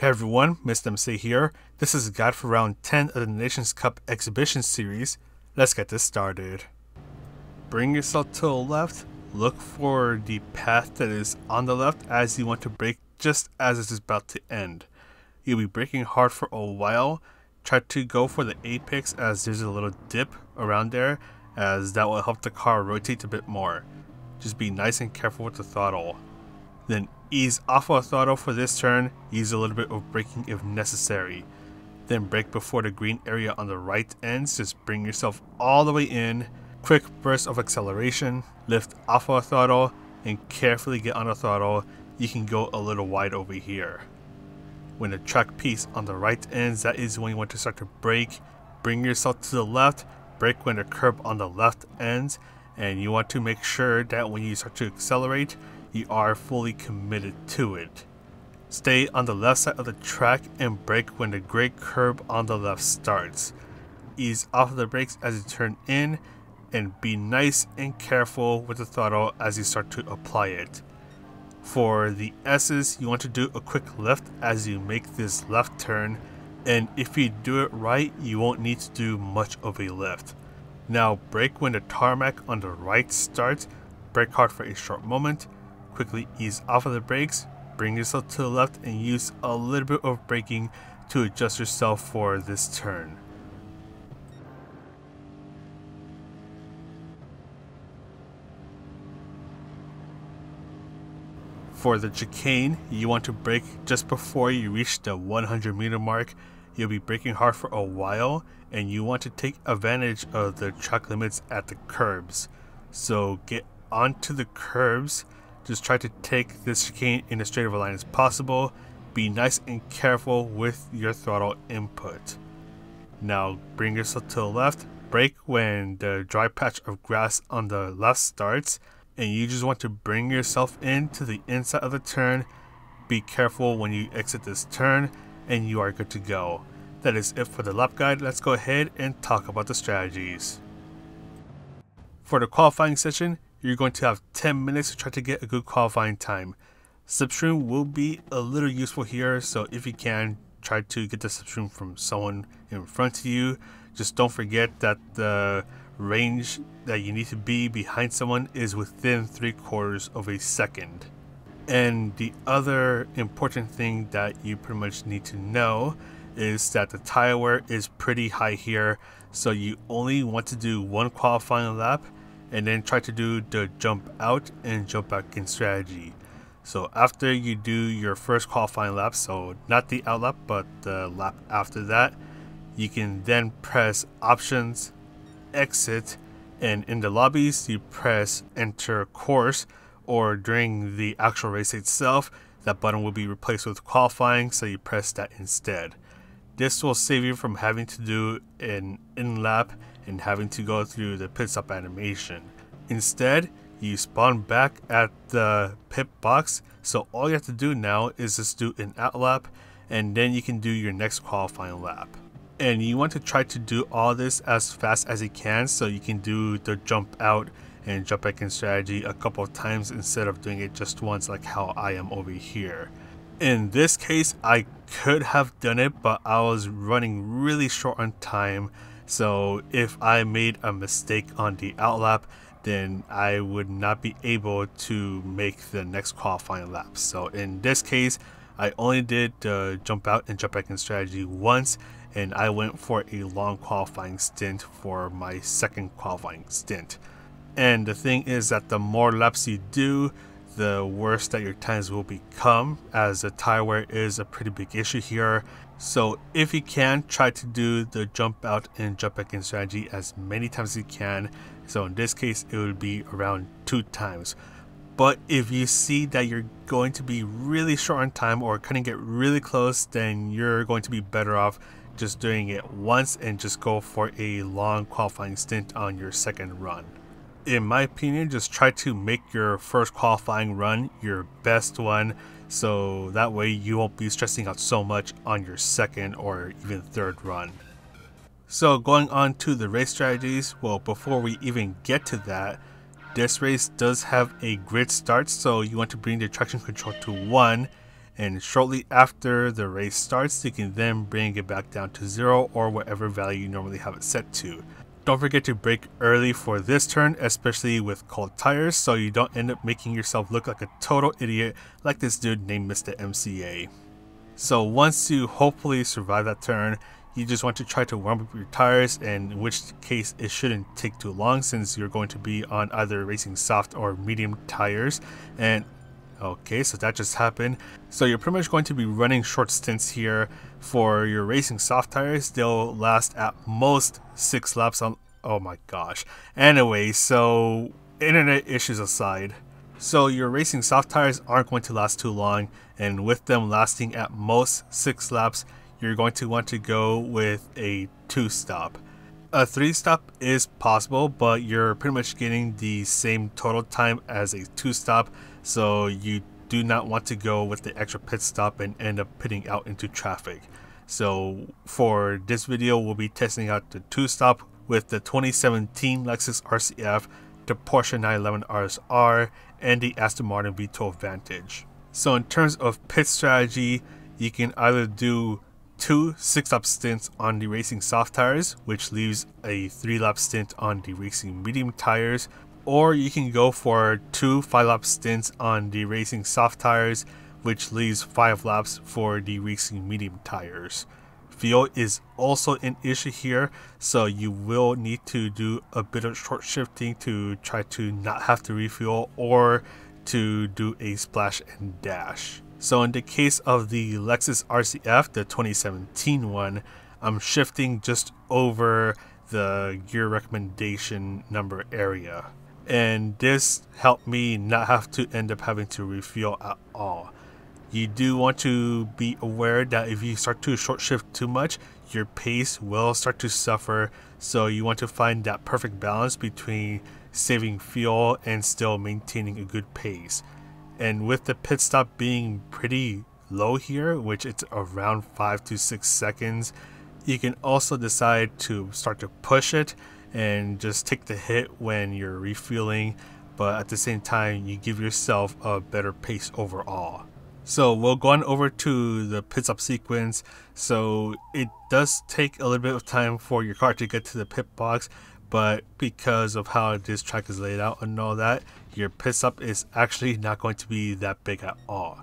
Hey everyone, Mr. MC here. This is a guide for round 10 of the Nations Cup exhibition series. Let's get this started. Bring yourself to the left, look for the path that is on the left as you want to brake just as it is about to end. You'll be braking hard for a while. Try to go for the apex as there's a little dip around there, as that will help the car rotate a bit more. Just be nice and careful with the throttle. Then ease off of throttle for this turn, use a little bit of braking if necessary. Then brake before the green area on the right ends, just bring yourself all the way in, quick burst of acceleration, lift off of throttle, and carefully get on the throttle. You can go a little wide over here. When the track piece on the right ends, that is when you want to start to brake. Bring yourself to the left, brake when the curb on the left ends, and you want to make sure that when you start to accelerate, you are fully committed to it. Stay on the left side of the track and brake when the gray curb on the left starts. Ease off of the brakes as you turn in, and be nice and careful with the throttle as you start to apply it. For the S's, you want to do a quick lift as you make this left turn, and if you do it right, you won't need to do much of a lift. Now brake when the tarmac on the right starts, brake hard for a short moment, quickly ease off of the brakes, bring yourself to the left and use a little bit of braking to adjust yourself for this turn. For the chicane, you want to brake just before you reach the 100-meter mark. You'll be braking hard for a while, and you want to take advantage of the track limits at the curbs. So get onto the curbs. Just try to take this chicane in as straight of a line as possible. Be nice and careful with your throttle input. Now bring yourself to the left, brake when the dry patch of grass on the left starts, and you just want to bring yourself into the inside of the turn. Be careful when you exit this turn, and you are good to go. That is it for the lap guide. Let's go ahead and talk about the strategies. For the qualifying session, you're going to have 10 minutes to try to get a good qualifying time. Slipstream will be a little useful here, so if you can, try to get the slipstream from someone in front of you. Just don't forget that the range that you need to be behind someone is within 3/4 of a second. And the other important thing that you pretty much need to know is that the tire wear is pretty high here, so you only want to do one qualifying lap and then try to do the jump out and jump back in strategy. So after you do your first qualifying lap, so not the out lap but the lap after that, you can then press options, exit, and in the lobbies you press enter course, or during the actual race itself that button will be replaced with qualifying, so you press that instead. This will save you from having to do an in-lap and having to go through the pit stop animation. Instead, you spawn back at the pit box, so all you have to do now is just do an out lap, and then you can do your next qualifying lap. And you want to try to do all this as fast as you can, so you can do the jump out and jump back in strategy a couple of times instead of doing it just once like how I am over here. In this case, I could have done it, but I was running really short on time, so if I made a mistake on the out lap, then I would not be able to make the next qualifying lap. So in this case, I only did the jump out and jump back in strategy once, and I went for a long qualifying stint for my second qualifying stint. And the thing is that the more laps you do, the worse that your times will become, as the tire wear is a pretty big issue here. So if you can, try to do the jump out and jump back in strategy as many times as you can. So in this case, it would be around 2 times. But if you see that you're going to be really short on time or couldn't get really close, then you're going to be better off just doing it once and just go for a long qualifying stint on your second run. In my opinion, just try to make your first qualifying run your best one, so that way you won't be stressing out so much on your second or even third run. So going on to the race strategies, well, before we even get to that, this race does have a grid start, so you want to bring the traction control to 1 and shortly after the race starts, you can then bring it back down to 0 or whatever value you normally have it set to. Don't forget to brake early for this turn, especially with cold tires, so you don't end up making yourself look like a total idiot like this dude named Mr. MCA. So once you hopefully survive that turn, you just want to try to warm up your tires, and in which case it shouldn't take too long since you're going to be on either racing soft or medium tires. And okay, so that just happened. So you're pretty much going to be running short stints here. For your racing soft tires, they'll last at most 6 laps on... oh my gosh. Anyway, so internet issues aside. So your racing soft tires aren't going to last too long, and with them lasting at most 6 laps, you're going to want to go with a 2-stop. A 3-stop is possible, but you're pretty much getting the same total time as a 2-stop, so you do not want to go with the extra pit stop and end up pitting out into traffic. So for this video, we'll be testing out the 2-stop with the 2017 Lexus RCF, the Porsche 911 RSR, and the Aston Martin V12 Vantage. So in terms of pit strategy, you can either do 2 6-lap stints on the racing soft tires, which leaves a 3-lap stint on the racing medium tires, or you can go for 2 5-lap stints on the racing soft tires, which leaves 5 laps for the racing medium tires. Fuel is also an issue here, so you will need to do a bit of short shifting to try to not have to refuel or to do a splash and dash. So in the case of the Lexus RCF, the 2017 one, I'm shifting just over the gear recommendation number area. And this helped me not have to end up having to refuel at all. You do want to be aware that if you start to short shift too much, your pace will start to suffer. So you want to find that perfect balance between saving fuel and still maintaining a good pace. And with the pit stop being pretty low here, which it's around 5 to 6 seconds, you can also decide to start to push it and just take the hit when you're refueling, but at the same time you give yourself a better pace overall. So we'll go on over to the pit stop sequence. So it does take a little bit of time for your car to get to the pit box, but because of how this track is laid out and all that, your pit stop is actually not going to be that big at all.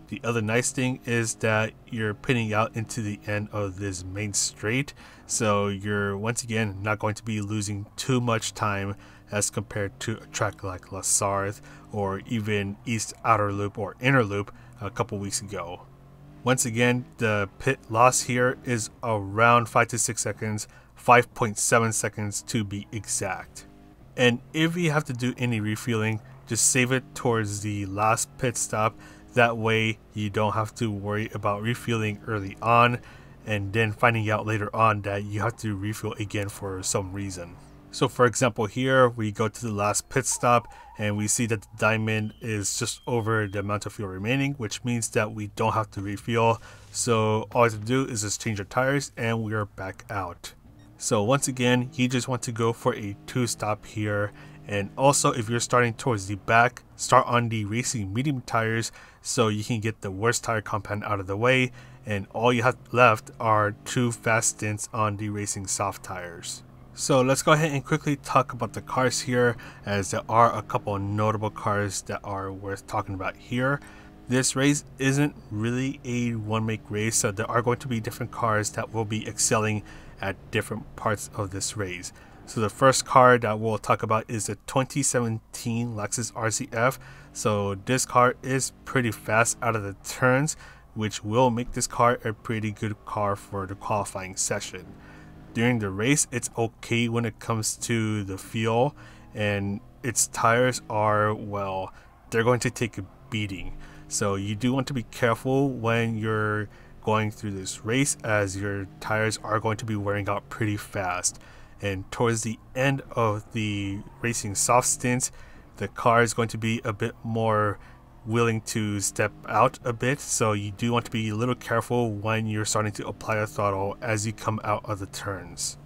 The other nice thing is that you're pitting out into the end of this main straight, so you're once again not going to be losing too much time as compared to a track like La Sarthe or even East Outer Loop or Inner Loop a couple weeks ago. Once again, the pit loss here is around 5 to 6 seconds, 5.7 seconds to be exact. And if you have to do any refueling, just save it towards the last pit stop. That way you don't have to worry about refueling early on and then finding out later on that you have to refuel again for some reason. So for example, here we go to the last pit stop and we see that the diamond is just over the amount of fuel remaining, which means that we don't have to refuel. So all I have to do is just change our tires and we are back out. So once again, you just want to go for a 2-stop here. And also, if you're starting towards the back, start on the racing medium tires so you can get the worst tire compound out of the way, and all you have left are 2 fast stints on the racing soft tires. So let's go ahead and quickly talk about the cars here, as there are a couple of notable cars that are worth talking about here. This race isn't really a one-make race, so there are going to be different cars that will be excelling at different parts of this race. So the first car that we'll talk about is the 2017 Lexus RCF. So this car is pretty fast out of the turns, which will make this car a pretty good car for the qualifying session. During the race, it's okay when it comes to the fuel, and its tires are, well, they're going to take a beating. So you do want to be careful when you're going through this race, as your tires are going to be wearing out pretty fast. And towards the end of the racing soft stints, the car is going to be a bit more willing to step out a bit, so you do want to be a little careful when you're starting to apply the throttle as you come out of the turns.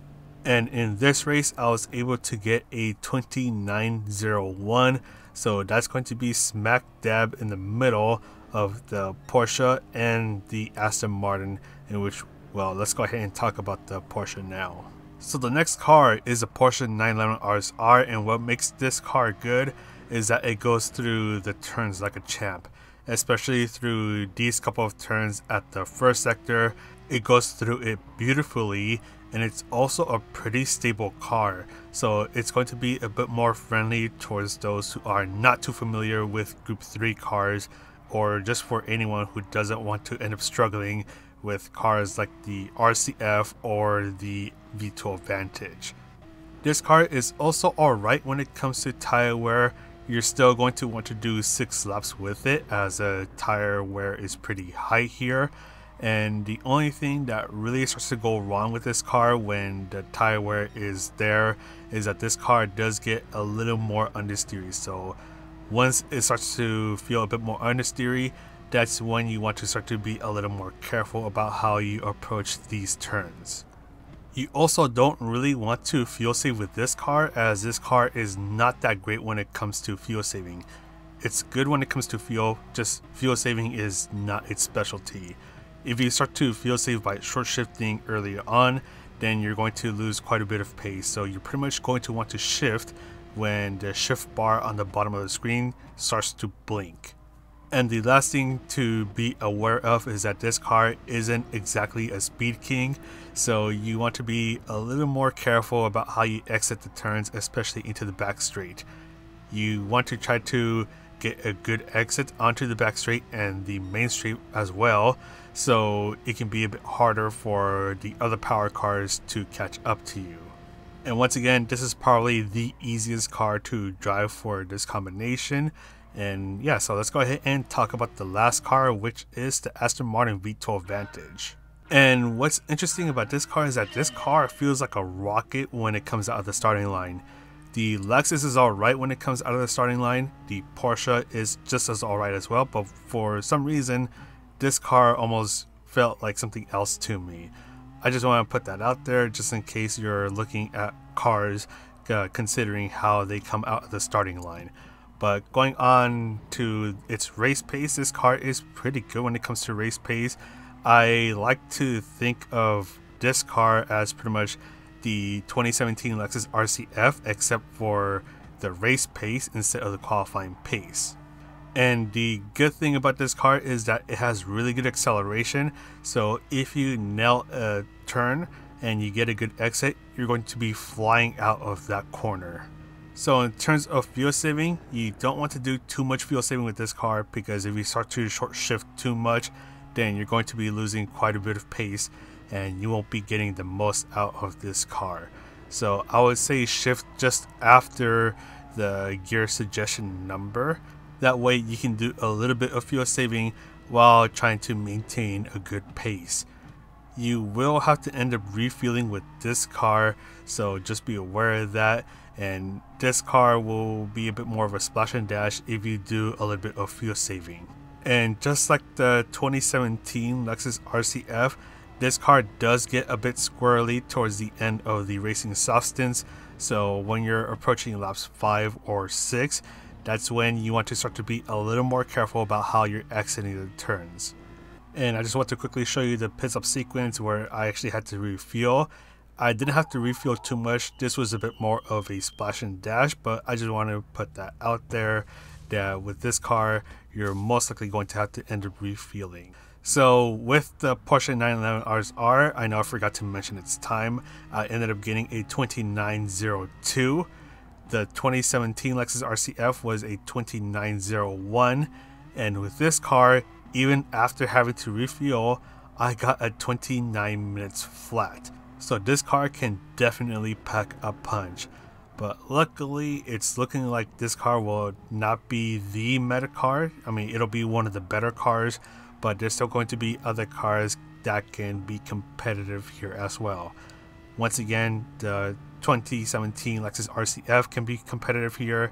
And in this race, I was able to get a 29.01, so that's going to be smack dab in the middle of the Porsche and the Aston Martin, in which, well, let's go ahead and talk about the Porsche now. So the next car is a Porsche 911 RSR, and what makes this car good is that it goes through the turns like a champ, especially through these couple of turns at the first sector. It goes through it beautifully, and it's also a pretty stable car, so it's going to be a bit more friendly towards those who are not too familiar with Group 3 cars, or just for anyone who doesn't want to end up struggling with cars like the RCF or the V12 Vantage. This car is also alright when it comes to tire wear. You're still going to want to do 6 laps with it, as a tire wear is pretty high here. And the only thing that really starts to go wrong with this car when the tire wear is there is that this car does get a little more understeery. So once it starts to feel a bit more understeery, that's when you want to start to be a little more careful about how you approach these turns. You also don't really want to fuel save with this car, as this car is not that great when it comes to fuel saving. It's good when it comes to fuel, just fuel saving is not its specialty. If you start to fuel save by short shifting earlier on, then you're going to lose quite a bit of pace. So you're pretty much going to want to shift when the shift bar on the bottom of the screen starts to blink. And the last thing to be aware of is that this car isn't exactly a speed king, so you want to be a little more careful about how you exit the turns, especially into the back straight. You want to try to get a good exit onto the back straight and the main straight as well, so it can be a bit harder for the other power cars to catch up to you. And once again, this is probably the easiest car to drive for this combination. And yeah, so let's go ahead and talk about the last car, which is the Aston Martin V12 Vantage. And what's interesting about this car is that this car feels like a rocket when it comes out of the starting line. The Lexus is alright when it comes out of the starting line. The Porsche is just as alright as well, but for some reason, this car almost felt like something else to me. I just want to put that out there just in case you're looking at cars considering how they come out of the starting line. But going on to its race pace, this car is pretty good when it comes to race pace. I like to think of this car as pretty much the 2017 Lexus RC F, except for the race pace instead of the qualifying pace. And the good thing about this car is that it has really good acceleration, so if you nail a turn and you get a good exit, you're going to be flying out of that corner. So in terms of fuel saving, you don't want to do too much fuel saving with this car, because if you start to short shift too much, then you're going to be losing quite a bit of pace and you won't be getting the most out of this car. So I would say shift just after the gear suggestion number. That way you can do a little bit of fuel saving while trying to maintain a good pace. You will have to end up refueling with this car, so just be aware of that. And this car will be a bit more of a splash and dash if you do a little bit of fuel saving. And just like the 2017 Lexus RCF, this car does get a bit squirrely towards the end of the racing soft stints. So when you're approaching laps 5 or 6, that's when you want to start to be a little more careful about how you're exiting the turns. And I just want to quickly show you the pit stop sequence where I actually had to refuel. I didn't have to refuel too much. This was a bit more of a splash and dash, but I just want to put that out there that with this car, you're most likely going to have to end up refueling. So with the Porsche 911 RSR, I know I forgot to mention its time. I ended up getting a 2902. The 2017 Lexus RCF was a 2901. And with this car, even after having to refuel, I got a 29 minutes flat. So this car can definitely pack a punch. But luckily, it's looking like this car will not be the meta car. I mean, it'll be one of the better cars, but there's still going to be other cars that can be competitive here as well. Once again, the 2017 Lexus RCF can be competitive here,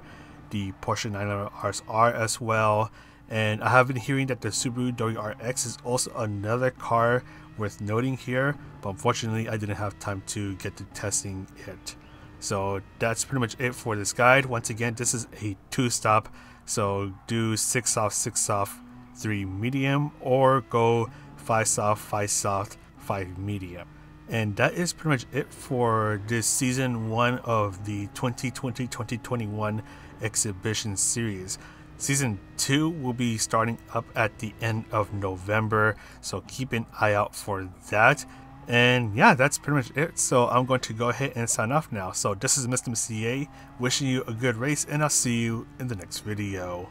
the Porsche 911 RSR as well, and I have been hearing that the Subaru WRX is also another car worth noting here, but unfortunately I didn't have time to get to testing it. So that's pretty much it for this guide. Once again, this is a 2-stop, so do 6 off, 6 off 3 medium, or go 5 soft, 5 soft, 5 medium. And that is pretty much it for this season 1 of the 2020-2021 exhibition series. Season 2 will be starting up at the end of November, so keep an eye out for that. And yeah, that's pretty much it. So I'm going to go ahead and sign off now. So this is Mr. Messier wishing you a good race, and I'll see you in the next video.